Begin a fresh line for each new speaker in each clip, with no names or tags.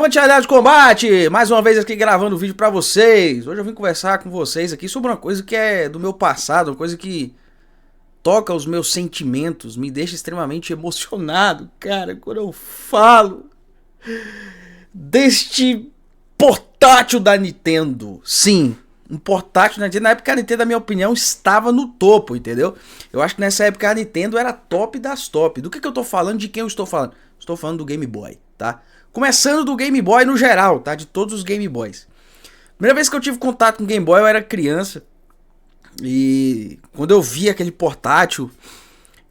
Avante Aliado de Combate! Mais uma vez aqui gravando o vídeo pra vocês. Hoje eu vim conversar com vocês aqui sobre uma coisa que é do meu passado, uma coisa que toca os meus sentimentos, me deixa extremamente emocionado, cara, quando eu falo deste portátil da Nintendo. Sim, um portátil da Nintendo. Na época a Nintendo, na minha opinião, estava no topo, entendeu? Eu acho que nessa época a Nintendo era top das top. Do que eu tô falando? De quem eu estou falando? Estou falando do Game Boy, tá? Começando do Game Boy no geral, tá? De todos os Game Boys. Primeira vez que eu tive contato com Game Boy eu era criança. E quando eu vi aquele portátil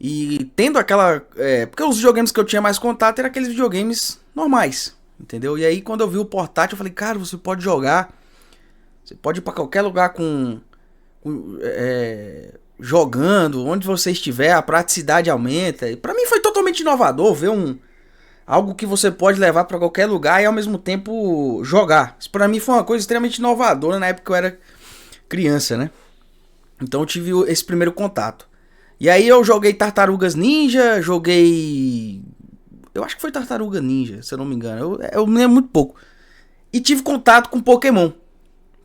e tendo aquela... porque os videogames que eu tinha mais contato eram aqueles videogames normais, entendeu? E aí quando eu vi o portátil eu falei, cara, você pode jogar. Você pode ir pra qualquer lugar jogando, onde você estiver, a praticidade aumenta. E pra mim foi totalmente inovador ver algo que você pode levar pra qualquer lugar e ao mesmo tempo jogar. Isso pra mim foi uma coisa extremamente inovadora na época que eu era criança, né? Então eu tive esse primeiro contato. E aí eu joguei Tartarugas Ninja, eu acho que foi Tartaruga Ninja, se eu não me engano. Eu me lembro muito pouco. E tive contato com Pokémon.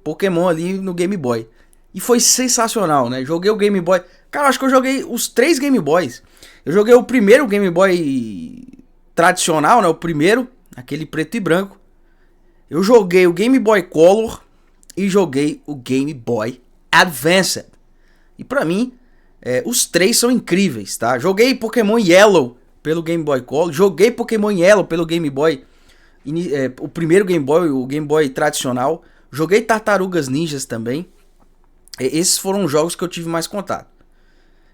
Pokémon ali no Game Boy. E foi sensacional, né? Joguei o Game Boy. Cara, eu acho que eu joguei os 3 Game Boys. Eu joguei o primeiro Game Boy tradicional, né? O primeiro, aquele preto e branco. Eu joguei o Game Boy Color e joguei o Game Boy Advanced. E pra mim, os 3 são incríveis, tá? Joguei Pokémon Yellow pelo Game Boy Color. Joguei Pokémon Yellow pelo Game Boy. O primeiro Game Boy, o Game Boy tradicional. Joguei Tartarugas Ninjas também. Esses foram os jogos que eu tive mais contato.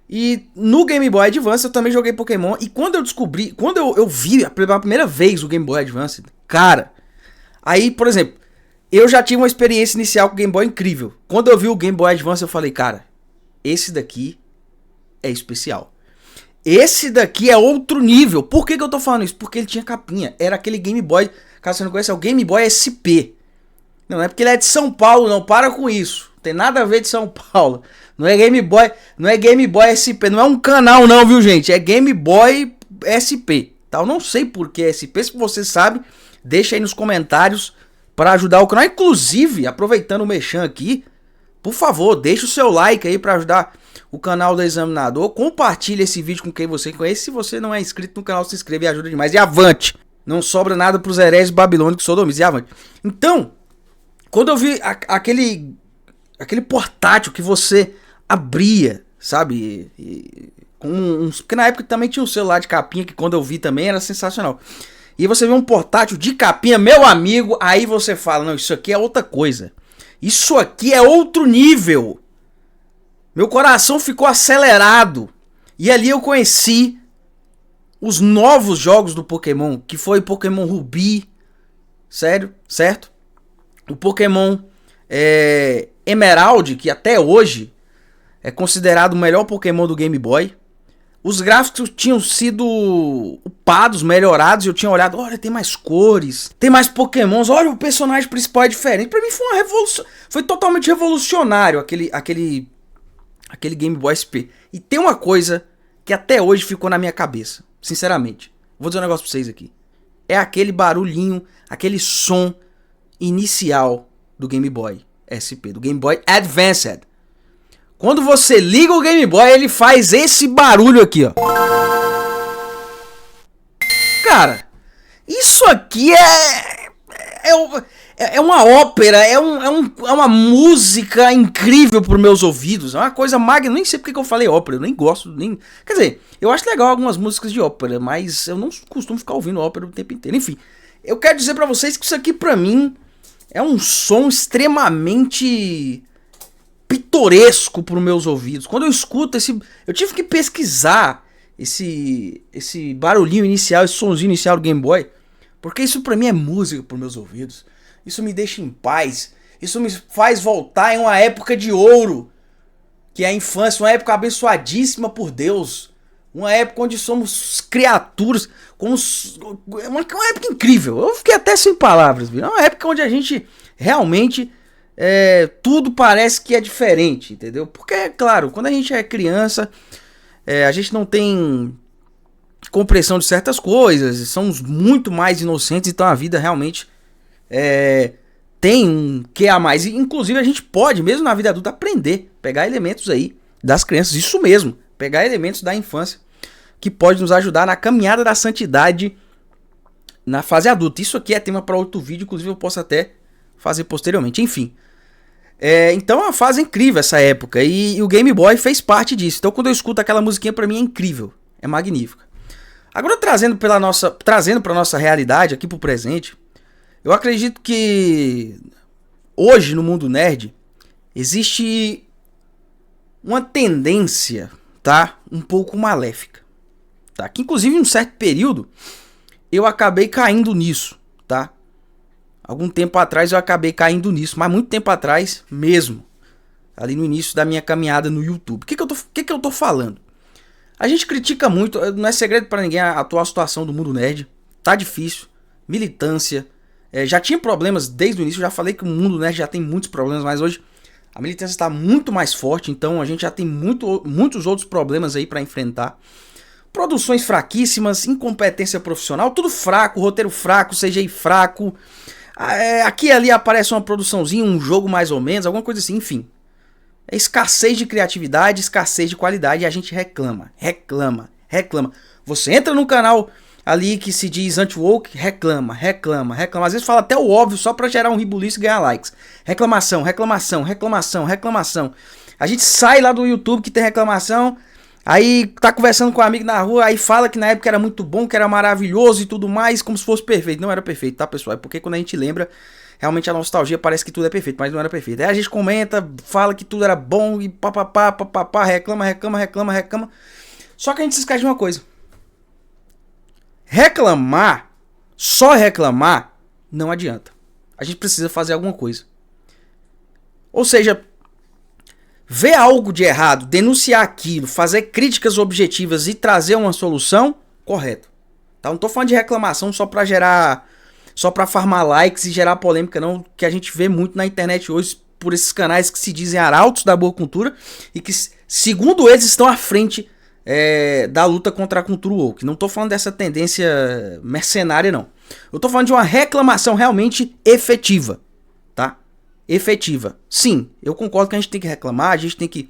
E no Game Boy Advance eu também joguei Pokémon. E quando eu descobri, quando eu vi pela primeira vez o Game Boy Advance, cara, aí, por exemplo, eu já tive uma experiência inicial com o Game Boy incrível. Quando eu vi o Game Boy Advance eu falei, cara, esse daqui é especial. Esse daqui é outro nível. Por que eu tô falando isso? Porque ele tinha capinha. Era aquele Game Boy, caso você não conheça, é o Game Boy SP. Não é porque ele é de São Paulo, não, para com isso. Não tem nada a ver de São Paulo. Não é Game Boy, não é Game Boy SP, não é um canal não, viu, gente? É Game Boy SP, tá? Eu não sei por que SP, se você sabe, deixa aí nos comentários para ajudar o canal. Inclusive, aproveitando o mexão aqui, por favor, deixa o seu like aí para ajudar o canal do Examinador. Compartilha esse vídeo com quem você conhece. Se você não é inscrito no canal, se inscreva e ajuda demais. E avante! Não sobra nada pros hereges babilônicos sodomistas. E avante! Então, quando eu vi aquele portátil que você abria, sabe? Porque na época também tinha um celular de capinha que quando eu vi também era sensacional. E você vê um portátil de capinha, meu amigo, aí você fala, não, isso aqui é outra coisa. Isso aqui é outro nível. Meu coração ficou acelerado. E ali eu conheci os novos jogos do Pokémon, que foi Pokémon Ruby, certo? O Pokémon Emerald, que até hoje é considerado o melhor Pokémon do Game Boy. Os gráficos tinham sido upados, melhorados, e eu tinha olhado, olha, tem mais cores, tem mais Pokémons, olha, o personagem principal é diferente. Pra mim foi uma revolução, foi totalmente revolucionário aquele Game Boy SP. E tem uma coisa que até hoje ficou na minha cabeça, sinceramente. Vou dizer um negócio pra vocês aqui. É aquele barulhinho, aquele som inicial do Game Boy SP, do Game Boy Advanced. Quando você liga o Game Boy, ele faz esse barulho aqui, ó. Cara, isso aqui é uma ópera, é uma música incrível para os meus ouvidos. É uma coisa magna. Nem sei porque que eu falei ópera, eu nem gosto, nem... Quer dizer, eu acho legal algumas músicas de ópera, mas eu não costumo ficar ouvindo ópera o tempo inteiro. Enfim, eu quero dizer para vocês que isso aqui para mim é um som extremamente pitoresco para os meus ouvidos. Quando eu escuto eu tive que pesquisar esse barulhinho inicial, esse sonzinho inicial do Game Boy, porque isso para mim é música para os meus ouvidos. Isso me deixa em paz. Isso me faz voltar em uma época de ouro, que é a infância, uma época abençoadíssima por Deus. Uma época onde somos criaturas, uma época incrível. Eu fiquei até sem palavras, viu? É uma época onde a gente realmente tudo parece que é diferente, entendeu? Porque, claro, quando a gente é criança, a gente não tem compreensão de certas coisas, somos muito mais inocentes, então a vida realmente tem um que a mais. E, inclusive a gente pode, mesmo na vida adulta, aprender, pegar elementos aí das crianças, isso mesmo, pegar elementos da infância que pode nos ajudar na caminhada da santidade na fase adulta. Isso aqui é tema para outro vídeo, inclusive eu posso até fazer posteriormente, enfim. Então é uma fase incrível essa época, e o Game Boy fez parte disso. Então quando eu escuto aquela musiquinha, pra mim é incrível, é magnífica. Agora trazendo para nossa realidade, aqui pro presente, eu acredito que hoje no mundo nerd existe uma tendência, tá, um pouco maléfica, tá? Que inclusive em um certo período eu acabei caindo nisso, tá? Algum tempo atrás eu acabei caindo nisso, mas muito tempo atrás mesmo, ali no início da minha caminhada no YouTube. O que eu tô falando? A gente critica muito, não é segredo pra ninguém a atual situação do mundo nerd. Tá difícil, militância, já tinha problemas desde o início, eu já falei que o mundo nerd já tem muitos problemas, mas hoje a militância está muito mais forte, então a gente já tem muitos outros problemas aí pra enfrentar. Produções fraquíssimas, incompetência profissional, tudo fraco, roteiro fraco, CGI fraco. Aqui e ali aparece uma produçãozinha, um jogo mais ou menos, alguma coisa assim, enfim. É escassez de criatividade, escassez de qualidade, e a gente reclama. Você entra no canal ali que se diz anti-woke, reclama. Às vezes fala até o óbvio só pra gerar um ribuliço e ganhar likes. Reclamação. A gente sai lá do YouTube que tem reclamação, aí tá conversando com um amigo na rua, aí fala que na época era muito bom, que era maravilhoso e tudo mais, como se fosse perfeito. Não era perfeito, tá, pessoal? É porque quando a gente lembra, realmente a nostalgia parece que tudo é perfeito, mas não era perfeito. Aí a gente comenta, fala que tudo era bom e papapá, reclama. Só que a gente se esquece de uma coisa. Só reclamar, não adianta. A gente precisa fazer alguma coisa. Ou seja, ver algo de errado, denunciar aquilo, fazer críticas objetivas e trazer uma solução, correto. Tá? Não tô falando de reclamação só pra farmar likes e gerar polêmica, não, que a gente vê muito na internet hoje por esses canais que se dizem arautos da boa cultura e que, segundo eles, estão à frente da luta contra a cultura woke. Não tô falando dessa tendência mercenária, não. Eu tô falando de uma reclamação realmente efetiva, tá? Efetiva. Sim, eu concordo que a gente tem que reclamar, a gente tem que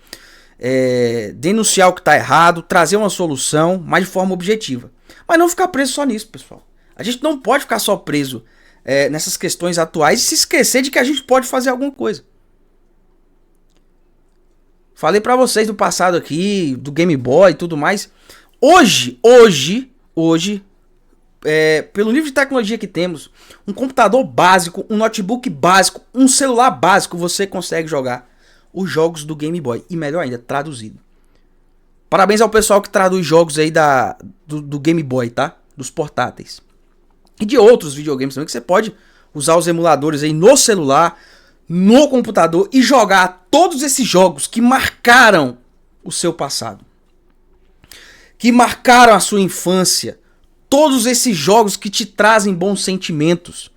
denunciar o que tá errado, trazer uma solução, mas de forma objetiva. Mas não ficar preso só nisso, pessoal. A gente não pode ficar só preso nessas questões atuais e se esquecer de que a gente pode fazer alguma coisa. Falei pra vocês do passado aqui, do Game Boy e tudo mais. Hoje, pelo nível de tecnologia que temos, um computador básico, um notebook básico, um celular básico, você consegue jogar os jogos do Game Boy. E melhor ainda, traduzido. Parabéns ao pessoal que traduz jogos aí do Game Boy, tá? Dos portáteis. E de outros videogames também, que você pode usar os emuladores aí no celular, no computador e jogar todos esses jogos que marcaram o seu passado, que marcaram a sua infância, todos esses jogos que te trazem bons sentimentos.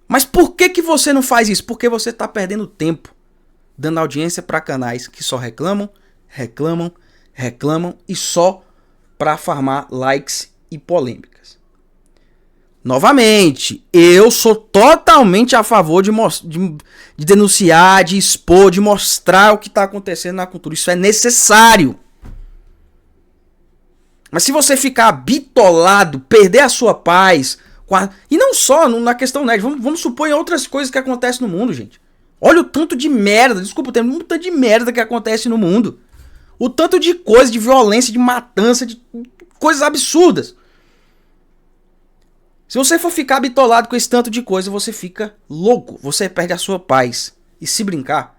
Mas por que você não faz isso? Porque você está perdendo tempo dando audiência para canais que só reclamam e só para farmar likes e polêmicas. Novamente, eu sou totalmente a favor de denunciar, de expor, de mostrar o que está acontecendo na cultura. Isso é necessário. Mas se você ficar bitolado, perder a sua paz, e não só na questão nerd, vamos supor em outras coisas que acontecem no mundo, gente. Olha o tanto de merda, desculpa, tem um tanto de merda que acontece no mundo. O tanto de coisa, de violência, de matança, de coisas absurdas. Se você for ficar bitolado com esse tanto de coisa, você fica louco. Você perde a sua paz. E se brincar,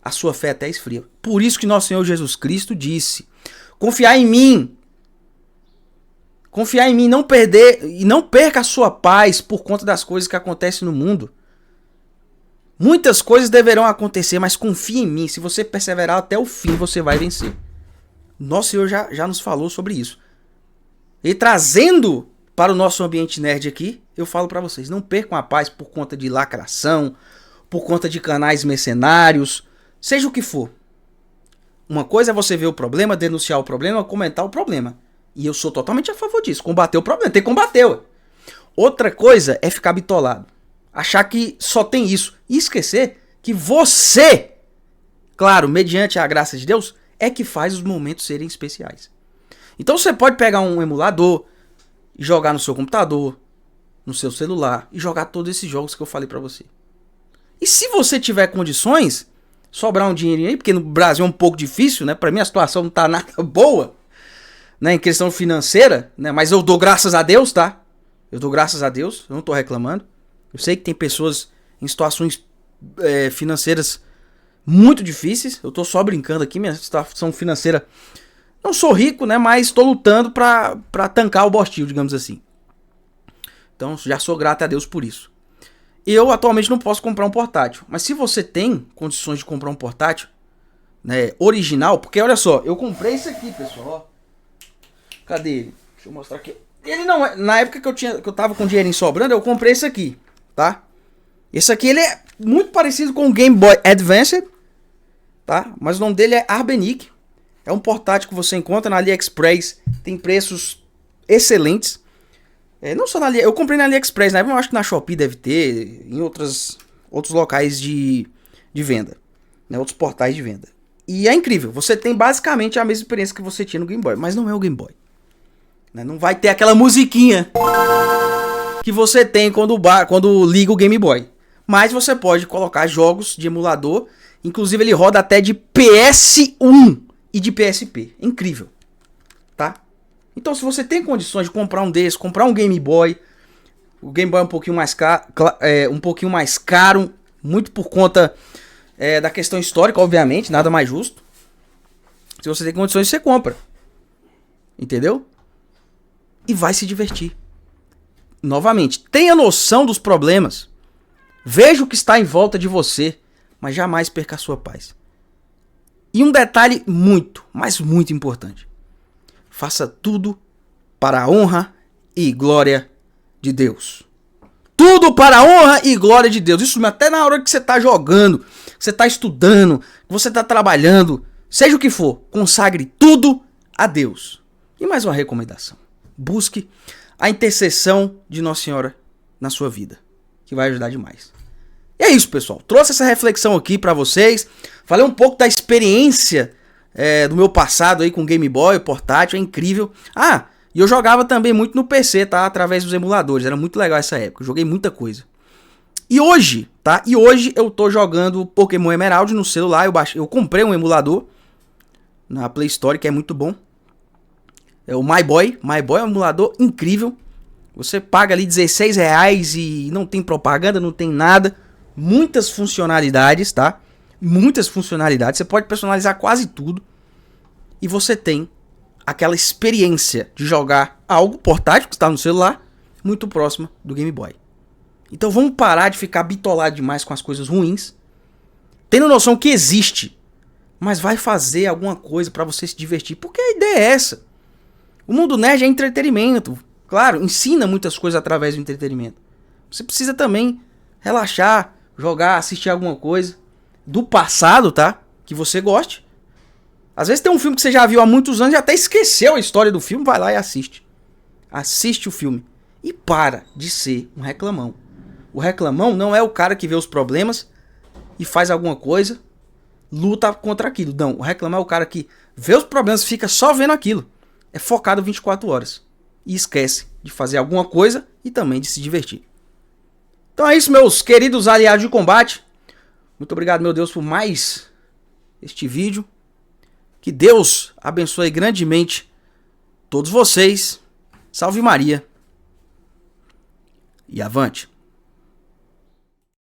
a sua fé até esfria. Por isso que nosso Senhor Jesus Cristo disse: confiar em mim. Confiar em mim, não perder e não perca a sua paz por conta das coisas que acontecem no mundo. Muitas coisas deverão acontecer, mas confie em mim. Se você perseverar até o fim, você vai vencer. Nosso Senhor já nos falou sobre isso. E trazendo para o nosso ambiente nerd aqui, eu falo para vocês, não percam a paz por conta de lacração, por conta de canais mercenários, seja o que for. Uma coisa é você ver o problema, denunciar o problema, comentar o problema. E eu sou totalmente a favor disso, combater o problema, tem que combater. Outra coisa é ficar bitolado. Achar que só tem isso. E esquecer que você, claro, mediante a graça de Deus, é que faz os momentos serem especiais. Então você pode pegar um emulador e jogar no seu computador, no seu celular, e jogar todos esses jogos que eu falei pra você. E se você tiver condições, sobrar um dinheirinho aí, porque no Brasil é um pouco difícil, né? Pra mim a situação não tá nada boa, né? Em questão financeira, né? Mas eu dou graças a Deus, tá? Eu dou graças a Deus, eu não tô reclamando. Eu sei que tem pessoas em situações financeiras muito difíceis. Eu tô só brincando aqui, minha situação financeira... Não sou rico, né? Mas tô lutando pra tancar o bostil, digamos assim. Então já sou grato a Deus por isso. Eu atualmente não posso comprar um portátil. Mas se você tem condições de comprar um portátil, né, original... Porque olha só, eu comprei esse aqui, pessoal. Ó. Cadê ele? Deixa eu mostrar aqui. Ele não é... Na época que eu tava com dinheirinho sobrando, eu comprei esse aqui, tá? Esse aqui ele é muito parecido com o Game Boy Advance, tá? Mas o nome dele é Arbenic. É um portátil que você encontra na AliExpress. Tem preços excelentes. Não só na AliExpress. Eu comprei na AliExpress, né? Eu acho que na Shopee deve ter. Em outros locais de venda. Né? Outros portais de venda. E é incrível. Você tem basicamente a mesma experiência que você tinha no Game Boy. Mas não é o Game Boy. Né? Não vai ter aquela musiquinha que você tem quando liga o Game Boy. Mas você pode colocar jogos de emulador. Inclusive ele roda até de PS1. E de PSP. Incrível. Tá? Então se você tem condições de comprar um desses, comprar um Game Boy. O Game Boy é um pouquinho mais caro. Muito por conta da questão histórica, obviamente. Nada mais justo. Se você tem condições, você compra. Entendeu? E vai se divertir. Novamente, tenha noção dos problemas. Veja o que está em volta de você. Mas jamais perca a sua paz. E um detalhe muito, mas muito importante. Faça tudo para a honra e glória de Deus. Tudo para a honra e glória de Deus. Isso até na hora que você está jogando, que você está estudando, que você está trabalhando, seja o que for, consagre tudo a Deus. E mais uma recomendação. Busque a intercessão de Nossa Senhora na sua vida, que vai ajudar demais. E é isso, pessoal. Trouxe essa reflexão aqui pra vocês. Falei um pouco da experiência do meu passado aí com Game Boy, portátil, é incrível. Ah, e eu jogava também muito no PC, tá? Através dos emuladores. Era muito legal essa época. Eu joguei muita coisa. E hoje, tá? E hoje eu tô jogando Pokémon Emerald no celular. Eu comprei um emulador na Play Store, que é muito bom. É o My Boy. My Boy é um emulador incrível. Você paga ali R$16 e não tem propaganda, não tem nada. Muitas funcionalidades, tá? Muitas funcionalidades. Você pode personalizar quase tudo. E você tem aquela experiência de jogar algo portátil que está no celular, muito próxima do Game Boy. Então vamos parar de ficar bitolado demais com as coisas ruins. Tendo noção que existe. Mas vai fazer alguma coisa para você se divertir. Porque a ideia é essa. O mundo nerd é entretenimento. Claro, ensina muitas coisas através do entretenimento. Você precisa também relaxar, jogar, assistir alguma coisa do passado, tá? Que você goste. Às vezes tem um filme que você já viu há muitos anos e até esqueceu a história do filme, vai lá e assiste. Assiste o filme. E para de ser um reclamão. O reclamão não é o cara que vê os problemas e faz alguma coisa, luta contra aquilo. Não, o reclamão é o cara que vê os problemas e fica só vendo aquilo. É focado 24 horas. E esquece de fazer alguma coisa e também de se divertir. Então é isso, meus queridos aliados de combate. Muito obrigado, meu Deus, por mais este vídeo. Que Deus abençoe grandemente todos vocês. Salve Maria. E avante.